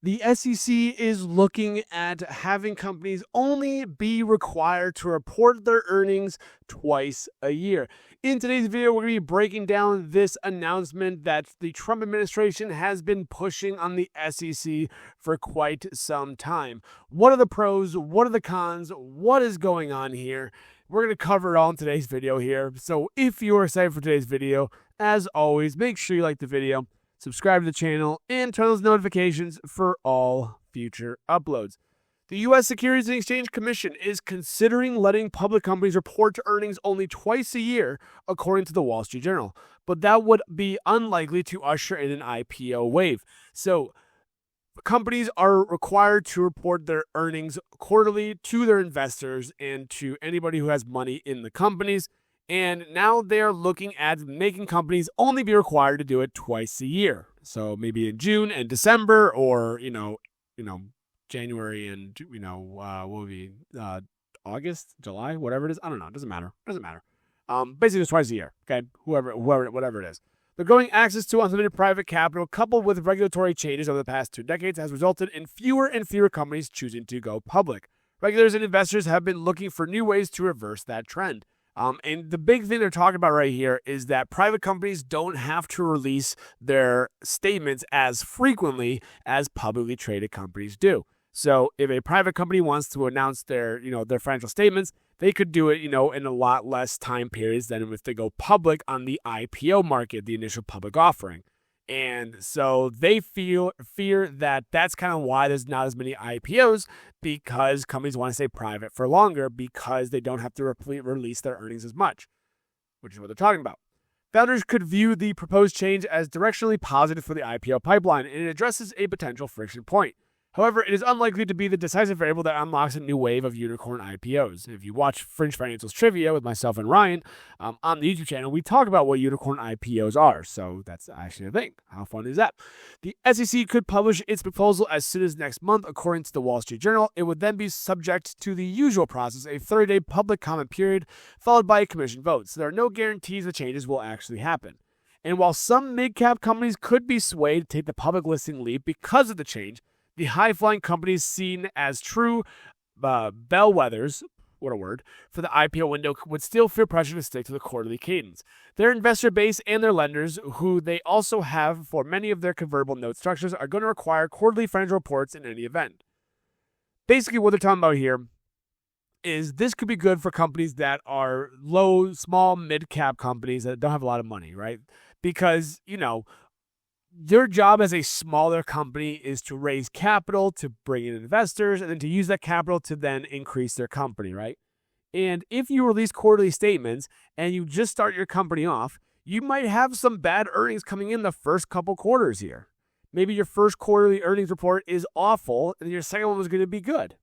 The SEC is looking at having companies only be required to report their earnings twice a year. In today's video, we're going to be breaking down this announcement that the Trump administration has been pushing on the SEC for quite some time. What are the pros? What are the cons? What is going on here? We're going to cover it all in today's video here. So if you are excited for today's video, as always, make sure you like the video, subscribe to the channel, and turn on those notifications for all future uploads. The U.S. Securities and Exchange Commission is considering letting public companies report earnings only twice a year, according to the Wall Street Journal. But that would be unlikely to usher in an IPO wave. So companies are required to report their earnings quarterly to their investors and to anybody who has money in the companies. And now they're looking at making companies only be required to do it twice a year. So maybe in June and December, or January and what would be August, July, whatever it is. I don't know. It doesn't matter. Basically, it's twice a year. Okay, whatever it is. The growing access to unlimited private capital, coupled with regulatory changes over the past 2 decades, has resulted in fewer and fewer companies choosing to go public. Regulators and investors have been looking for new ways to reverse that trend. And the big thing they're talking about right here is that private companies don't have to release their statements as frequently as publicly traded companies do. So if a private company wants to announce their financial statements, they could do it, in a lot less time periods than if they go public on the IPO market, the initial public offering. And so they fear that that's kind of why there's not as many IPOs, because companies want to stay private for longer because they don't have to release their earnings as much, which is what they're talking about. Founders could view the proposed change as directionally positive for the IPO pipeline, and it addresses a potential friction point. However, it is unlikely to be the decisive variable that unlocks a new wave of unicorn IPOs. If you watch Fringe Financials Trivia with myself and Ryan on the YouTube channel, we talk about what unicorn IPOs are. So that's actually a thing. How fun is that? The SEC could publish its proposal as soon as next month, according to the Wall Street Journal. It would then be subject to the usual process, a 30-day public comment period, followed by a commission vote. So there are no guarantees the changes will actually happen. And while some mid-cap companies could be swayed to take the public listing leap because of the change, the high-flying companies seen as true bellwethers, what a word, for the IPO window would still feel pressure to stick to the quarterly cadence. Their investor base and their lenders, who they also have for many of their convertible note structures, are going to require quarterly financial reports in any event. Basically, what they're talking about here is this could be good for companies that are low, small, mid-cap companies that don't have a lot of money, right? Because, their job as a smaller company is to raise capital, to bring in investors, and then to use that capital to then increase their company, right? And if you release quarterly statements and you just start your company off, you might have some bad earnings coming in the first couple quarters here. Maybe your first quarterly earnings report is awful and your second one was going to be good.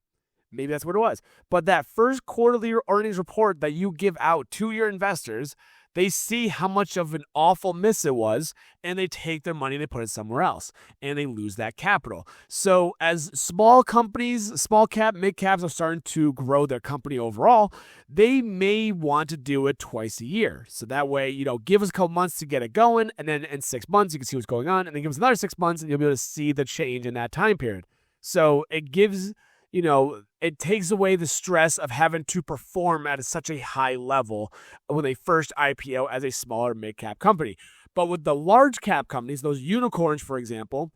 Maybe that's what it was. But that first quarterly earnings report that you give out to your investors, they see how much of an awful miss it was, and they take their money and they put it somewhere else, and they lose that capital. So as small companies, small cap, mid caps are starting to grow their company overall, they may want to do it twice a year. So that way, give us a couple months to get it going, and then in 6 months, you can see what's going on, and then give us another 6 months, and you'll be able to see the change in that time period. So it gives, it takes away the stress of having to perform at such a high level when they first IPO as a smaller mid-cap company. But with the large cap companies, those unicorns, for example,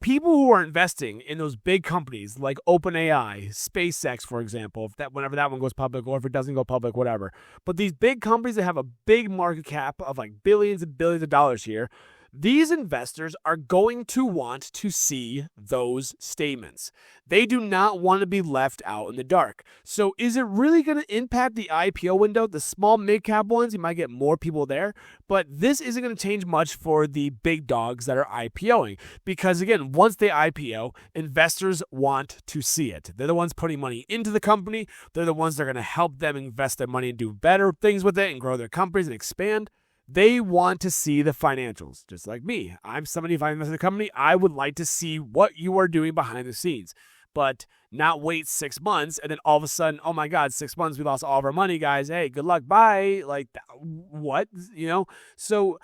people who are investing in those big companies like OpenAI, SpaceX, for example, whenever that one goes public, or if it doesn't go public, whatever. But these big companies that have a big market cap of like billions and billions of dollars here, these investors are going to want to see those statements. They do not want to be left out in the dark. So is it really going to impact the IPO window? The small mid-cap ones, you might get more people there, but this isn't going to change much for the big dogs that are IPOing. Because again, once they IPO, investors want to see it. They're the ones putting money into the company. They're the ones that are going to help them invest their money and do better things with it and grow their companies and expand. They want to see the financials, just like me. I'm somebody, if I invest in a company, I would like to see what you are doing behind the scenes, but not wait 6 months and then all of a sudden, oh my God, 6 months, we lost all of our money, guys. Hey, good luck, bye. Like, what? So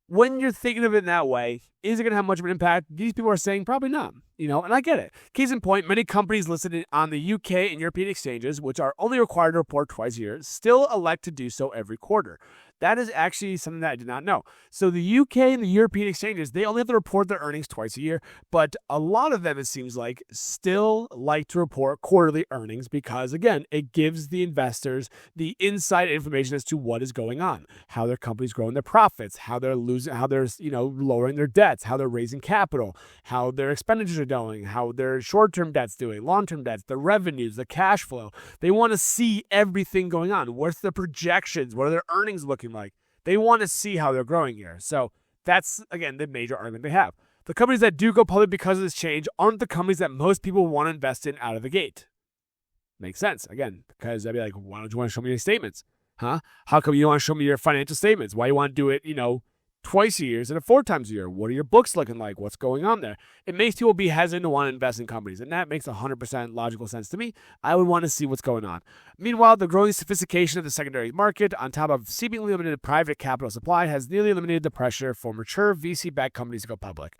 When you're thinking of it in that way, is it going to have much of an impact? These people are saying probably not, and I get it. Case in point, many companies listed on the UK and European exchanges, which are only required to report twice a year, still elect to do so every quarter. That is actually something that I did not know. So the UK and the European exchanges, they only have to report their earnings twice a year, but a lot of them, it seems like, still like to report quarterly earnings because, again, it gives the investors the inside information as to what is going on, how their company's growing their profits, how they're losing, how they're, lowering their debts, how they're raising capital, how their expenditures are doing, how their short-term debt's doing, long-term debts, the revenues, the cash flow. They want to see everything going on. What's the projections? What are their earnings looking like? They want to see how they're growing here. So that's, again, the major argument they have. The companies that do go public because of this change aren't the companies that most people want to invest in out of the gate. Makes sense. Again, because I'd be like, why don't you want to show me your statements? Huh? How come you don't want to show me your financial statements? Why you want to do it, twice a year instead of 4 times a year? What are your books looking like? What's going on there? It makes people be hesitant to want to invest in companies, and that makes 100% logical sense to me. I would want to see what's going on. Meanwhile, the growing sophistication of the secondary market, on top of seemingly limited private capital supply, has nearly eliminated the pressure for mature VC-backed companies to go public.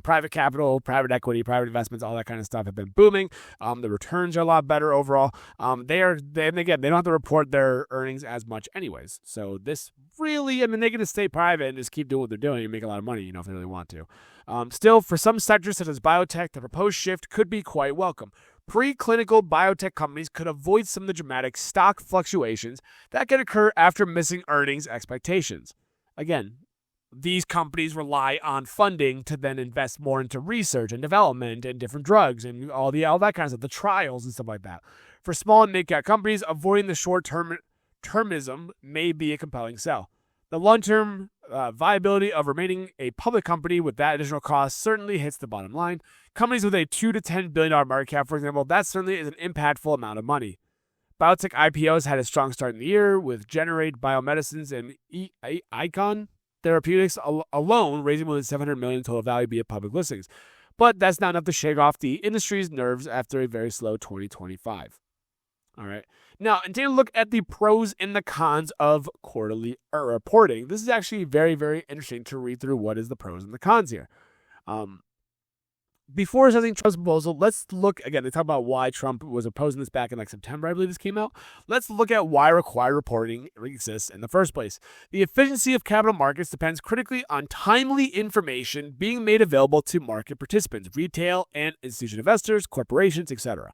Private capital, private equity, private investments, all that kind of stuff have been booming. The returns are a lot better overall. They don't have to report their earnings as much anyways. So this really, they can just stay private and just keep doing what they're doing and make a lot of money, if they really want to. Still, for some sectors such as biotech, the proposed shift could be quite welcome. Preclinical biotech companies could avoid some of the dramatic stock fluctuations that can occur after missing earnings expectations. Again, these companies rely on funding to then invest more into research and development and different drugs and all that kind of stuff, the trials and stuff like that. For small and mid-cap companies, avoiding the short-termism may be a compelling sell. The long-term viability of remaining a public company with that additional cost certainly hits the bottom line. Companies with a $2 to $10 billion market cap, for example, that certainly is an impactful amount of money. Biotech IPOs had a strong start in the year with Generate Biomedicines and Icon Therapeutics alone raising more than $700 million in total value via public listings. But that's not enough to shake off the industry's nerves after a very slow 2025. All right. Now, and taking a look at the pros and the cons of quarterly reporting, this is actually very, very interesting to read through what is the pros and the cons here. Before assessing Trump's proposal, let's look, again, they talk about why Trump was opposing this back in September, I believe this came out. Let's look at why required reporting exists in the first place. The efficiency of capital markets depends critically on timely information being made available to market participants, retail and institutional investors, corporations, etc.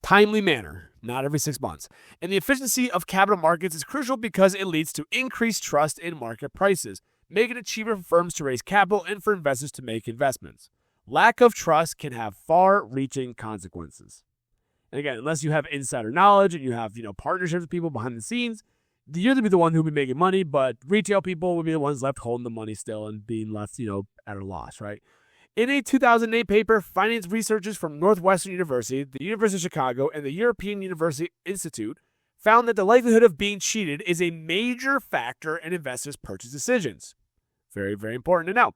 Timely manner, not every 6 months. And the efficiency of capital markets is crucial because it leads to increased trust in market prices, making it cheaper for firms to raise capital and for investors to make investments. Lack of trust can have far-reaching consequences. And again, unless you have insider knowledge and you have, partnerships with people behind the scenes, you're going to be the one who will be making money, but retail people will be the ones left holding the money still and being left, at a loss, right? In a 2008 paper, finance researchers from Northwestern University, the University of Chicago, and the European University Institute found that the likelihood of being cheated is a major factor in investors' purchase decisions. Very, very important to know.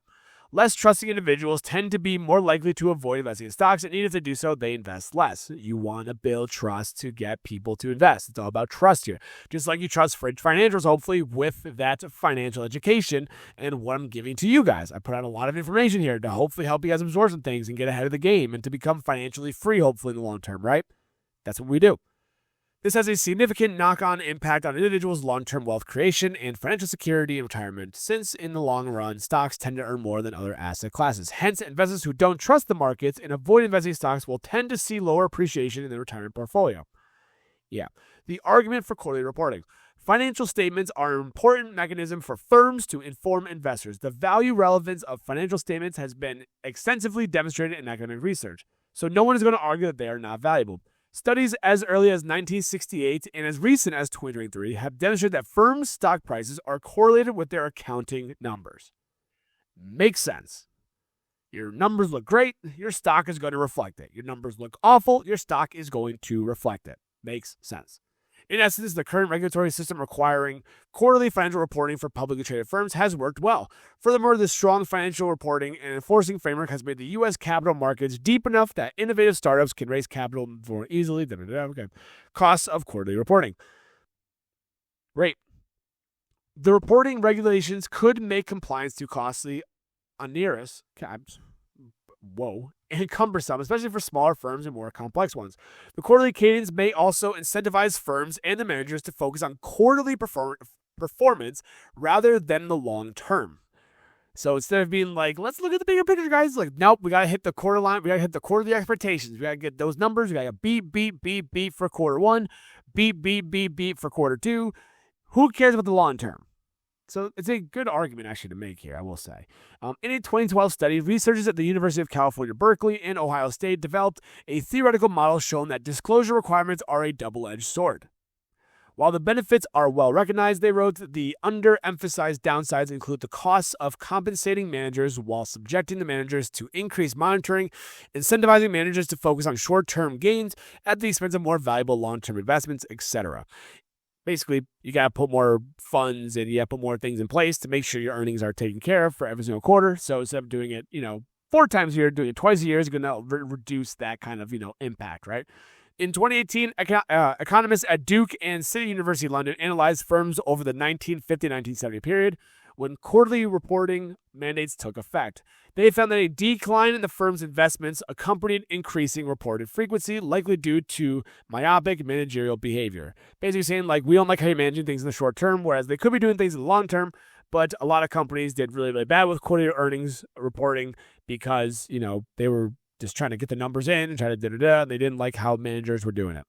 Less trusting individuals tend to be more likely to avoid investing in stocks, and even if they do so, they invest less. You want to build trust to get people to invest. It's all about trust here. Just like you trust Fridge Financials, hopefully, with that financial education and what I'm giving to you guys. I put out a lot of information here to hopefully help you guys absorb some things and get ahead of the game and to become financially free, hopefully, in the long term, right? That's what we do. This has a significant knock-on impact on individuals' long-term wealth creation and financial security in retirement, since in the long run, stocks tend to earn more than other asset classes. Hence, investors who don't trust the markets and avoid investing in stocks will tend to see lower appreciation in their retirement portfolio. Yeah, the argument for quarterly reporting. Financial statements are an important mechanism for firms to inform investors. The value relevance of financial statements has been extensively demonstrated in academic research, so no one is going to argue that they are not valuable. Studies as early as 1968 and as recent as 2023 have demonstrated that firms' stock prices are correlated with their accounting numbers. Makes sense. Your numbers look great, your stock is going to reflect it. Your numbers look awful, your stock is going to reflect it. Makes sense. In essence, the current regulatory system requiring quarterly financial reporting for publicly traded firms has worked well. Furthermore, this strong financial reporting and enforcing framework has made the U.S. capital markets deep enough that innovative startups can raise capital more easily. Okay. Costs of quarterly reporting. Great. The reporting regulations could make compliance too costly, onerous, and cumbersome, especially for smaller firms and more complex ones. The quarterly cadence may also incentivize firms and the managers to focus on quarterly performance rather than the long term. So instead of being like, let's look at the bigger picture, guys, like, nope, we got to hit the quarter line. We got to hit the quarterly expectations. We got to get those numbers. We got to beat for quarter one, beat for quarter two. Who cares about the long term? So it's a good argument, actually, to make here, I will say. In a 2012 study, researchers at the University of California, Berkeley, and Ohio State developed a theoretical model showing that disclosure requirements are a double-edged sword. While the benefits are well recognized, they wrote, the underemphasized downsides include the costs of compensating managers while subjecting the managers to increased monitoring, incentivizing managers to focus on short-term gains at the expense of more valuable long-term investments, etc. Basically, you got to put more funds and you got to put more things in place to make sure your earnings are taken care of for every single quarter. So instead of doing it, 4 times a year, doing it twice a year is going to reduce that kind of, impact, right? In 2018, economists at Duke and City University London analyzed firms over the 1950-1970 period when quarterly reporting mandates took effect. They found that a decline in the firm's investments accompanied increasing reported frequency, likely due to myopic managerial behavior. Basically saying, we don't like how you're managing things in the short term, whereas they could be doing things in the long term, but a lot of companies did really, really bad with quarterly earnings reporting because, they were just trying to get the numbers in and try to and they didn't like how managers were doing it.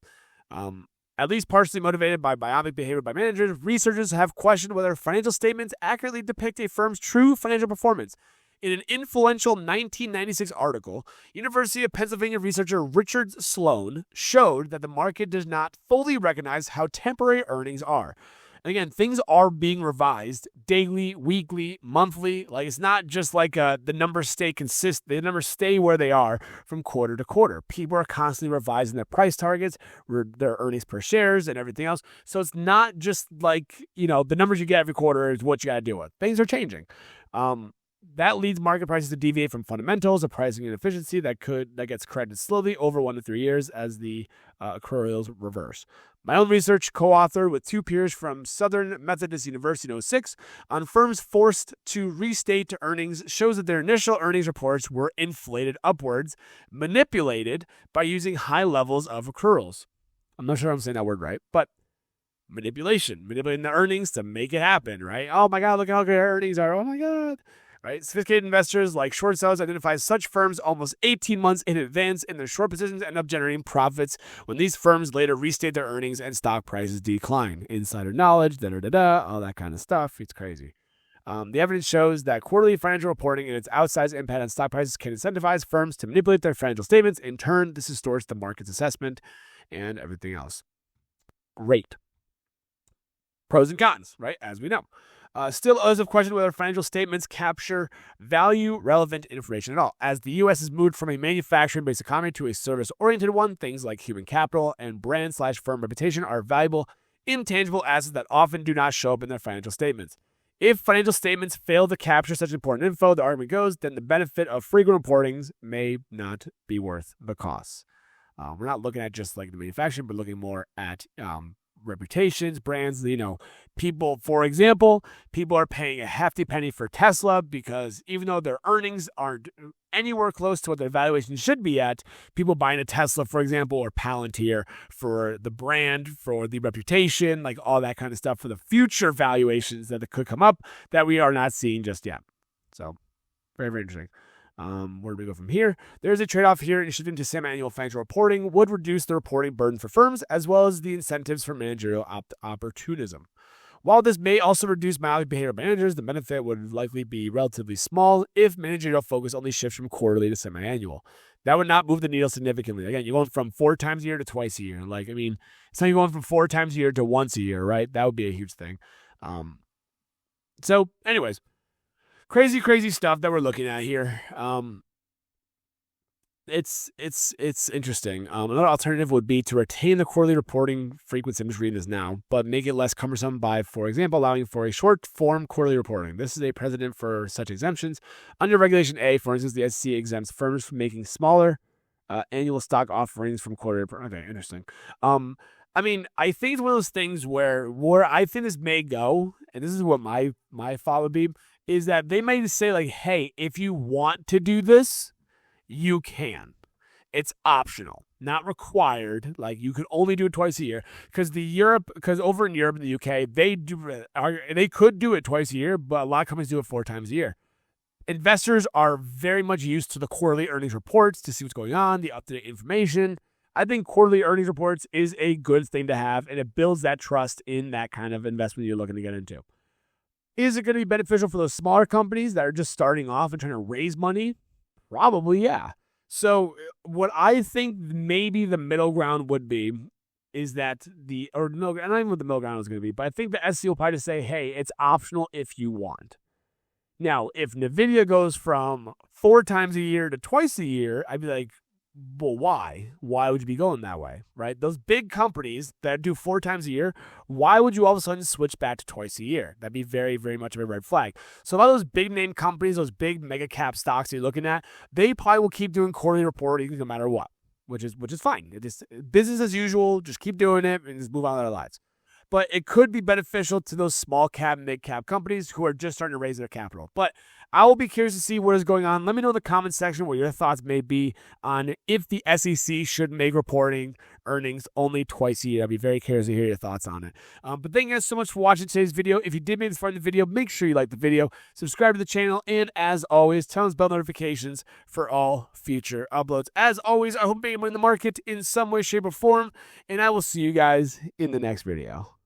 At least partially motivated by myopic behavior by managers, researchers have questioned whether financial statements accurately depict a firm's true financial performance. In an influential 1996 article, University of Pennsylvania researcher Richard Sloan showed that the market does not fully recognize how temporary earnings are. And again, things are being revised daily, weekly, monthly. It's not just the numbers stay consistent. The numbers stay where they are from quarter to quarter. People are constantly revising their price targets, their earnings per shares, and everything else. So it's not just the numbers you get every quarter is what you got to deal with. Things are changing. That leads market prices to deviate from fundamentals, a pricing inefficiency that gets corrected slowly over 1 to 3 years as the accruals reverse. My own research, co-authored with 2 peers from Southern Methodist University in 2006 on firms forced to restate earnings, shows that their initial earnings reports were inflated upwards, manipulated by using high levels of accruals. I'm not sure I'm saying that word right, but manipulating the earnings to make it happen, right? Oh my God, look how good our earnings are. Oh my God. Right? Sophisticated investors like short sellers identify such firms almost 18 months in advance, and their short positions end up generating profits when these firms later restate their earnings and stock prices decline. Insider knowledge, all that kind of stuff. It's crazy. The evidence shows that quarterly financial reporting and its outsized impact on stock prices can incentivize firms to manipulate their financial statements. In turn, this distorts the market's assessment and everything else. Great. Pros and cons, right? As we know. Still, others have questioned whether financial statements capture value-relevant information at all. As the U.S. has moved from a manufacturing-based economy to a service-oriented one, things like human capital and brand/firm reputation are valuable, intangible assets that often do not show up in their financial statements. If financial statements fail to capture such important info, the argument goes, then the benefit of frequent reportings may not be worth the costs. We're not looking at just the manufacturing, but looking more at reputations, brands, people, for example, people are paying a hefty penny for Tesla because even though their earnings aren't anywhere close to what their valuation should be at, people buying a Tesla, for example, or Palantir for the brand, for the reputation, all that kind of stuff for the future valuations that could come up that we are not seeing just yet. So very, very interesting. Where do we go from here? There's a trade-off here, and shifting to semi-annual financial reporting would reduce the reporting burden for firms, as well as the incentives for managerial opportunism. While this may also reduce myopic behavior by managers, the benefit would likely be relatively small if managerial focus only shifts from quarterly to semi-annual. That would not move the needle significantly. Again, you're going from 4 times a year to twice a year. It's not you're going from 4 times a year to once a year, right? That would be a huge thing. So, anyways. Crazy stuff that we're looking at here. It's interesting. Another alternative would be to retain the quarterly reporting frequency. I'm just reading this now, but make it less cumbersome by, for example, allowing for a short-form quarterly reporting. This is a precedent for such exemptions. Under Regulation A, for instance, the SEC exempts firms from making smaller annual stock offerings from quarterly reporting. Okay, interesting. I mean, I think it's one of those things where I think this may go, and this is what my thought would be, is that they may say like, hey, if you want to do this, you can. It's optional, not required. Like you could only do it twice a year because over in Europe and the UK, they could do it twice a year, but a lot of companies do it 4 times a year. Investors are very much used to the quarterly earnings reports to see what's going on, the up-to-date information. I think quarterly earnings reports is a good thing to have, and it builds that trust in that kind of investment you're looking to get into. Is it going to be beneficial for those smaller companies that are just starting off and trying to raise money? Probably, yeah. So what I think maybe the middle ground would be is that I don't know what the middle ground is going to be, but I think the SEC will probably just say, hey, it's optional if you want. Now, if NVIDIA goes from 4 times a year to twice a year, I'd be like, well, why? Why would you be going that way, right? Those big companies that do 4 times a year, why would you all of a sudden switch back to twice a year? That'd be very, very much of a red flag. So a lot of those big name companies, those big mega cap stocks you're looking at, they probably will keep doing quarterly reporting no matter what, which is fine. It is business as usual. Just keep doing it and just move on with their lives. But it could be beneficial to those small cap, mid cap companies who are just starting to raise their capital. But I will be curious to see what is going on. Let me know in the comment section what your thoughts may be on if the SEC should make reporting earnings only twice a year. I'll be very curious to hear your thoughts on it. But thank you guys so much for watching today's video. If you did make this far in the video, make sure you like the video, subscribe to the channel, and as always, turn on bell notifications for all future uploads. As always, I hope you're in the market in some way, shape, or form, and I will see you guys in the next video.